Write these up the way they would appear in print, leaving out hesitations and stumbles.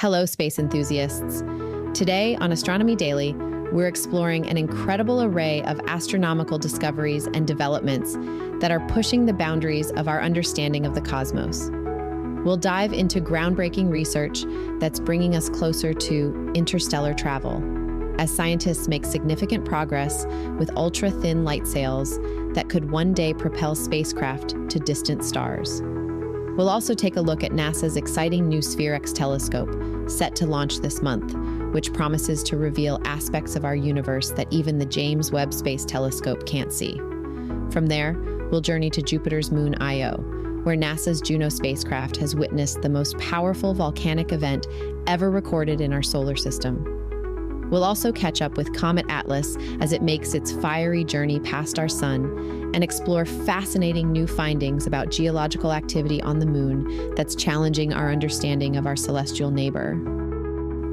Hello, space enthusiasts. Today on Astronomy Daily, we're exploring an incredible array of astronomical discoveries and developments that are pushing the boundaries of our understanding of the cosmos. We'll dive into groundbreaking research that's bringing us closer to interstellar travel, as scientists make significant progress with ultra-thin light sails that could one day propel spacecraft to distant stars. We'll also take a look at NASA's exciting new SphereX Telescope, set to launch this month, which promises to reveal aspects of our universe that even the James Webb Space Telescope can't see. From there, we'll journey to Jupiter's moon Io, where NASA's Juno spacecraft has witnessed the most powerful volcanic event ever recorded in our solar system. We'll also catch up with Comet Atlas as it makes its fiery journey past our sun and explore fascinating new findings about geological activity on the moon that's challenging our understanding of our celestial neighbor.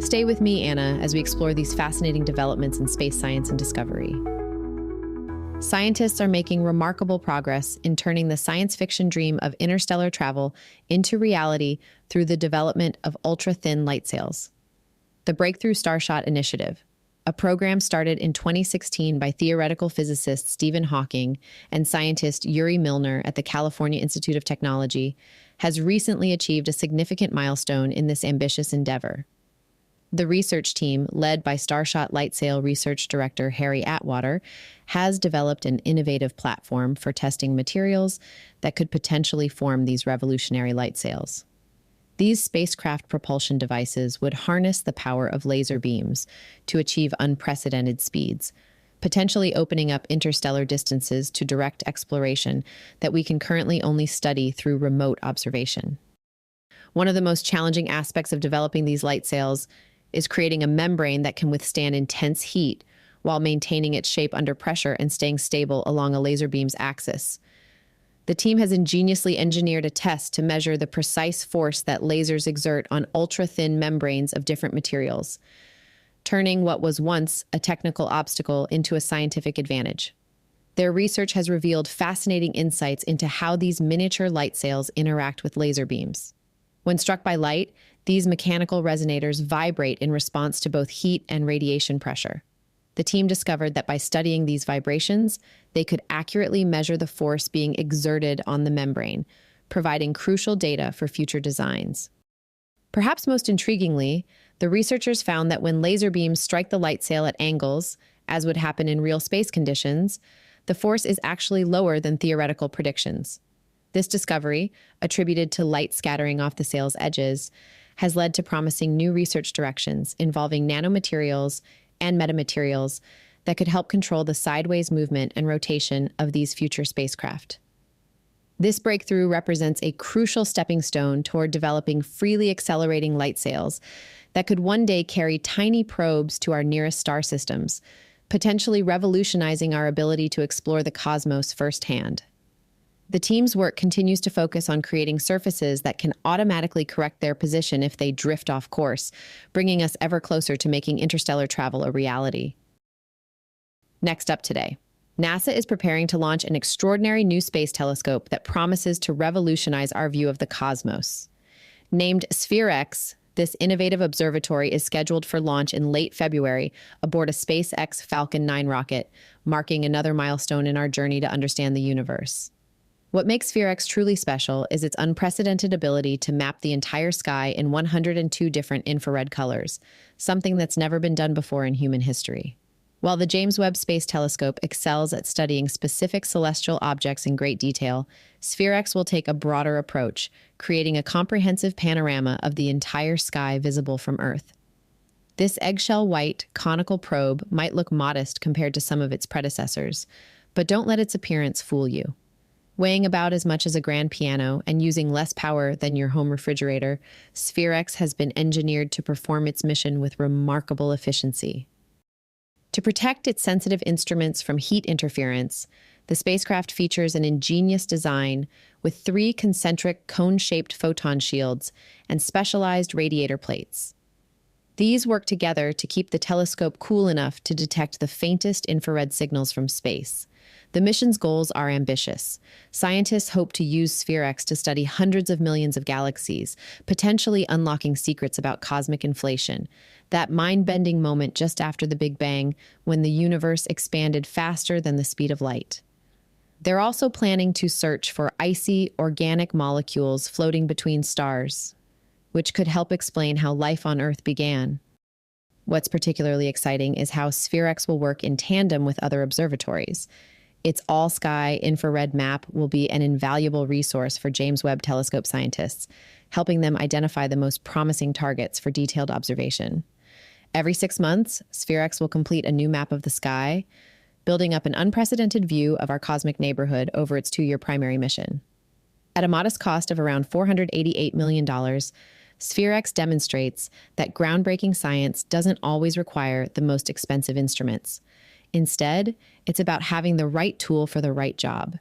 Stay with me, Anna, as we explore these fascinating developments in space science and discovery. Scientists are making remarkable progress in turning the science fiction dream of interstellar travel into reality through the development of ultra-thin light sails. The Breakthrough Starshot Initiative, a program started in 2016 by theoretical physicist Stephen Hawking and scientist Yuri Milner at the California Institute of Technology, has recently achieved a significant milestone in this ambitious endeavor. The research team, led by Starshot Lightsail Research Director Harry Atwater, has developed an innovative platform for testing materials that could potentially form these revolutionary light sails. These spacecraft propulsion devices would harness the power of laser beams to achieve unprecedented speeds, potentially opening up interstellar distances to direct exploration that we can currently only study through remote observation. One of the most challenging aspects of developing these light sails is creating a membrane that can withstand intense heat while maintaining its shape under pressure and staying stable along a laser beam's axis. The team has ingeniously engineered a test to measure the precise force that lasers exert on ultra-thin membranes of different materials, turning what was once a technical obstacle into a scientific advantage. Their research has revealed fascinating insights into how these miniature light sails interact with laser beams. When struck by light, these mechanical resonators vibrate in response to both heat and radiation pressure. The team discovered that by studying these vibrations, they could accurately measure the force being exerted on the membrane, providing crucial data for future designs. Perhaps most intriguingly, the researchers found that when laser beams strike the light sail at angles, as would happen in real space conditions, the force is actually lower than theoretical predictions. This discovery, attributed to light scattering off the sail's edges, has led to promising new research directions involving nanomaterials and metamaterials that could help control the sideways movement and rotation of these future spacecraft. This breakthrough represents a crucial stepping stone toward developing freely accelerating light sails that could one day carry tiny probes to our nearest star systems, potentially revolutionizing our ability to explore the cosmos firsthand. The team's work continues to focus on creating surfaces that can automatically correct their position if they drift off course, bringing us ever closer to making interstellar travel a reality. Next up today, NASA is preparing to launch an extraordinary new space telescope that promises to revolutionize our view of the cosmos. Named SphereX, this innovative observatory is scheduled for launch in late February aboard a SpaceX Falcon 9 rocket, marking another milestone in our journey to understand the universe. What makes SphereX truly special is its unprecedented ability to map the entire sky in 102 different infrared colors, something that's never been done before in human history. While the James Webb Space Telescope excels at studying specific celestial objects in great detail, SphereX will take a broader approach, creating a comprehensive panorama of the entire sky visible from Earth. This eggshell-white, conical probe might look modest compared to some of its predecessors, but don't let its appearance fool you. Weighing about as much as a grand piano and using less power than your home refrigerator, SphereX has been engineered to perform its mission with remarkable efficiency. To protect its sensitive instruments from heat interference, the spacecraft features an ingenious design with 3 concentric cone-shaped photon shields and specialized radiator plates. These work together to keep the telescope cool enough to detect the faintest infrared signals from space. The mission's goals are ambitious. Scientists hope to use SphereX to study hundreds of millions of galaxies, potentially unlocking secrets about cosmic inflation, that mind-bending moment just after the Big Bang when the universe expanded faster than the speed of light. They're also planning to search for icy, organic molecules floating between stars, which could help explain how life on Earth began. What's particularly exciting is how SphereX will work in tandem with other observatories. Its all-sky infrared map will be an invaluable resource for James Webb Telescope scientists, helping them identify the most promising targets for detailed observation. Every 6 months, SphereX will complete a new map of the sky, building up an unprecedented view of our cosmic neighborhood over its 2-year primary mission. At a modest cost of around $488 million, SphereX demonstrates that groundbreaking science doesn't always require the most expensive instruments. Instead, it's about having the right tool for the right job.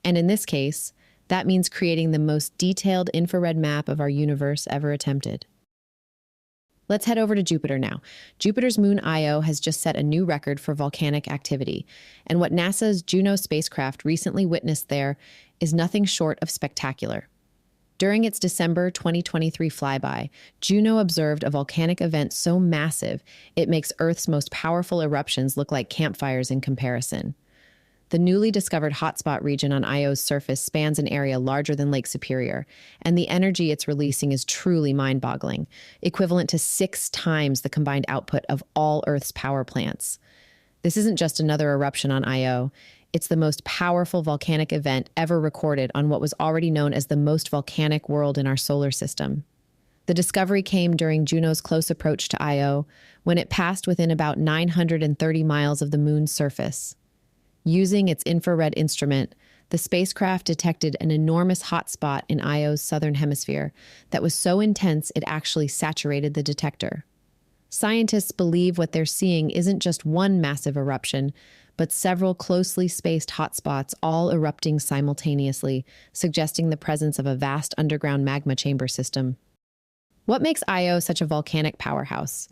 And in this case, that means creating the most detailed infrared map of our universe ever attempted. Let's head over to Jupiter now. Jupiter's moon Io has just set a new record for volcanic activity, and what NASA's Juno spacecraft recently witnessed there is nothing short of spectacular. During its December 2023 flyby, Juno observed a volcanic event so massive it makes Earth's most powerful eruptions look like campfires in comparison. The newly discovered hotspot region on Io's surface spans an area larger than Lake Superior, and the energy it's releasing is truly mind-boggling, equivalent to 6 times the combined output of all Earth's power plants. This isn't just another eruption on Io. It's the most powerful volcanic event ever recorded on what was already known as the most volcanic world in our solar system. The discovery came during Juno's close approach to Io, when it passed within about 930 miles of the moon's surface. Using its infrared instrument, the spacecraft detected an enormous hotspot in Io's southern hemisphere that was so intense it actually saturated the detector. Scientists believe what they're seeing isn't just one massive eruption, but several closely spaced hotspots all erupting simultaneously, suggesting the presence of a vast underground magma chamber system. What makes Io such a volcanic powerhouse?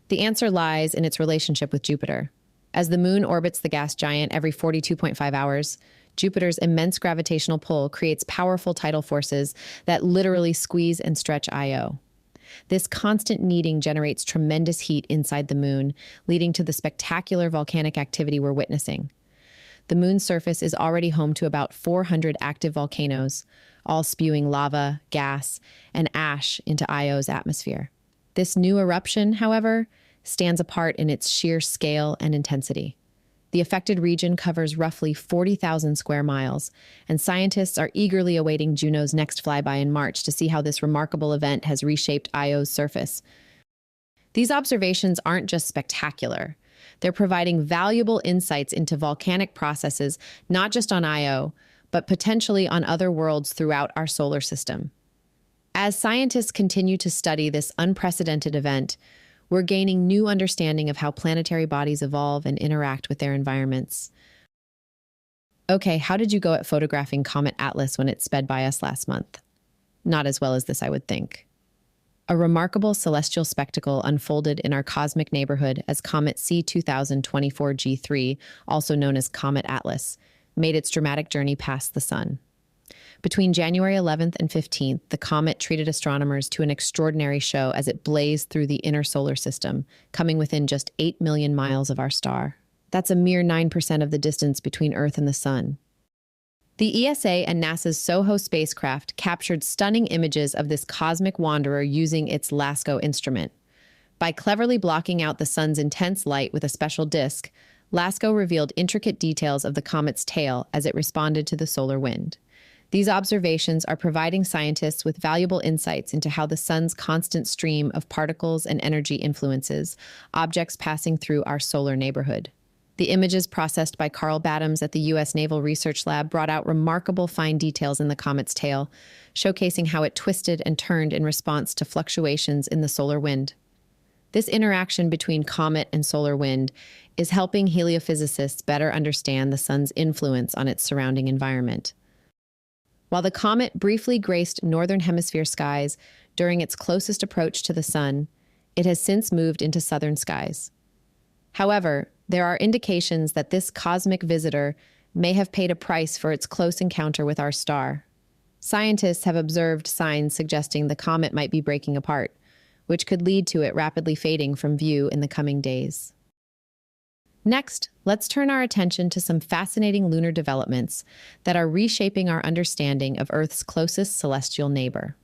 The answer lies in its relationship with Jupiter. As the moon orbits the gas giant every 42.5 hours, Jupiter's immense gravitational pull creates powerful tidal forces that literally squeeze and stretch Io. This constant kneading generates tremendous heat inside the moon, leading to the spectacular volcanic activity we're witnessing. The moon's surface is already home to about 400 active volcanoes, all spewing lava, gas, and ash into Io's atmosphere. This new eruption, however, stands apart in its sheer scale and intensity. The affected region covers roughly 40,000 square miles, and scientists are eagerly awaiting Juno's next flyby in March to see how this remarkable event has reshaped Io's surface. These observations aren't just spectacular. They're providing valuable insights into volcanic processes, not just on Io, but potentially on other worlds throughout our solar system. As scientists continue to study this unprecedented event, we're gaining new understanding of how planetary bodies evolve and interact with their environments. Okay, how did you go at photographing Comet Atlas when it sped by us last month? Not as well as this, I would think. A remarkable celestial spectacle unfolded in our cosmic neighborhood as Comet C2024G3, also known as Comet Atlas, made its dramatic journey past the sun. Between January 11th and 15th, the comet treated astronomers to an extraordinary show as it blazed through the inner solar system, coming within just 8 million miles of our star. That's a mere 9% of the distance between Earth and the sun. The ESA and NASA's SOHO spacecraft captured stunning images of this cosmic wanderer using its LASCO instrument. By cleverly blocking out the sun's intense light with a special disk, LASCO revealed intricate details of the comet's tail as it responded to the solar wind. These observations are providing scientists with valuable insights into how the sun's constant stream of particles and energy influences objects passing through our solar neighborhood. The images processed by Carl Battams at the U.S. Naval Research Lab brought out remarkable fine details in the comet's tail, showcasing how it twisted and turned in response to fluctuations in the solar wind. This interaction between comet and solar wind is helping heliophysicists better understand the sun's influence on its surrounding environment. While the comet briefly graced northern hemisphere skies during its closest approach to the sun, it has since moved into southern skies. However, there are indications that this cosmic visitor may have paid a price for its close encounter with our star. Scientists have observed signs suggesting the comet might be breaking apart, which could lead to it rapidly fading from view in the coming days. Next, let's turn our attention to some fascinating lunar developments that are reshaping our understanding of Earth's closest celestial neighbor.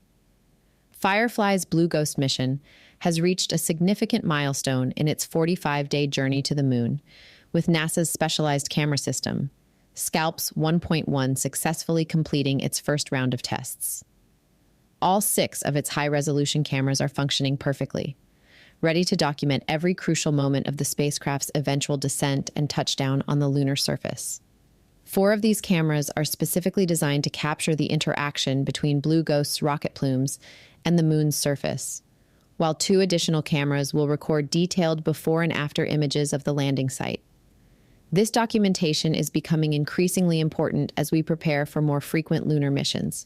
Firefly's Blue Ghost mission has reached a significant milestone in its 45-day journey to the moon, with NASA's specialized camera system, SCALPS 1.1, successfully completing its first round of tests. All 6 of its high-resolution cameras are functioning perfectly, ready to document every crucial moment of the spacecraft's eventual descent and touchdown on the lunar surface. 4 of these cameras are specifically designed to capture the interaction between Blue Ghost's rocket plumes and the moon's surface, while 2 additional cameras will record detailed before and after images of the landing site. This documentation is becoming increasingly important as we prepare for more frequent lunar missions,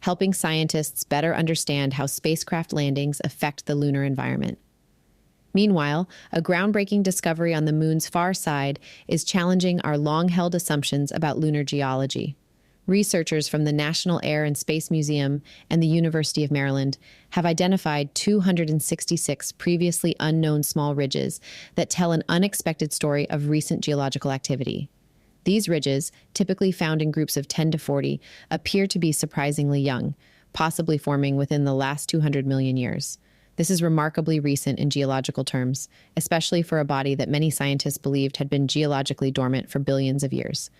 helping scientists better understand how spacecraft landings affect the lunar environment. Meanwhile, a groundbreaking discovery on the moon's far side is challenging our long-held assumptions about lunar geology. Researchers from the National Air and Space Museum and the University of Maryland have identified 266 previously unknown small ridges that tell an unexpected story of recent geological activity. These ridges, typically found in groups of 10 to 40, appear to be surprisingly young, possibly forming within the last 200 million years. This is remarkably recent in geological terms, especially for a body that many scientists believed had been geologically dormant for billions of years.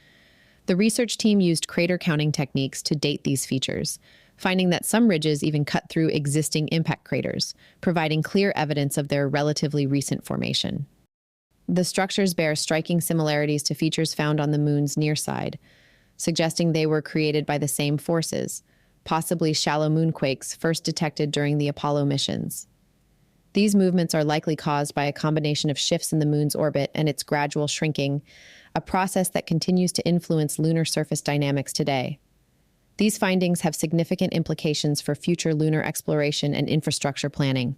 The research team used crater counting techniques to date these features, finding that some ridges even cut through existing impact craters, providing clear evidence of their relatively recent formation. The structures bear striking similarities to features found on the moon's near side, suggesting they were created by the same forces, possibly shallow moonquakes first detected during the Apollo missions. These movements are likely caused by a combination of shifts in the moon's orbit and its gradual shrinking, a process that continues to influence lunar surface dynamics today. These findings have significant implications for future lunar exploration and infrastructure planning.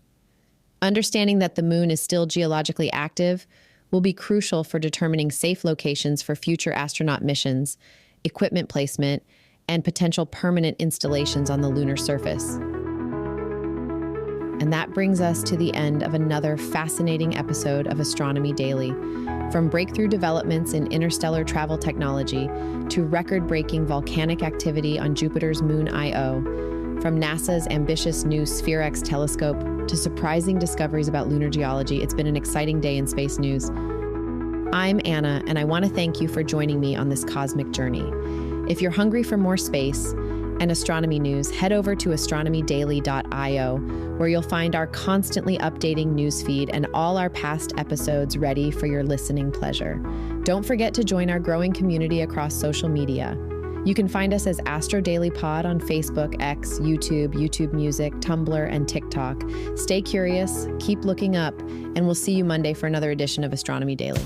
Understanding that the moon is still geologically active will be crucial for determining safe locations for future astronaut missions, equipment placement, and potential permanent installations on the lunar surface. And that brings us to the end of another fascinating episode of Astronomy Daily. From breakthrough developments in interstellar travel technology to record-breaking volcanic activity on Jupiter's moon Io, from NASA's ambitious new SphereX Telescope to surprising discoveries about lunar geology, it's been an exciting day in space news. I'm Anna, and I want to thank you for joining me on this cosmic journey. If you're hungry for more space and astronomy news, head over to astronomydaily.io, where you'll find our constantly updating newsfeed and all our past episodes ready for your listening pleasure. Don't forget to join our growing community across social media. You can find us as Astro Daily Pod on Facebook, X, YouTube, YouTube Music, Tumblr, and TikTok. Stay curious, keep looking up, and we'll see you Monday for another edition of Astronomy Daily.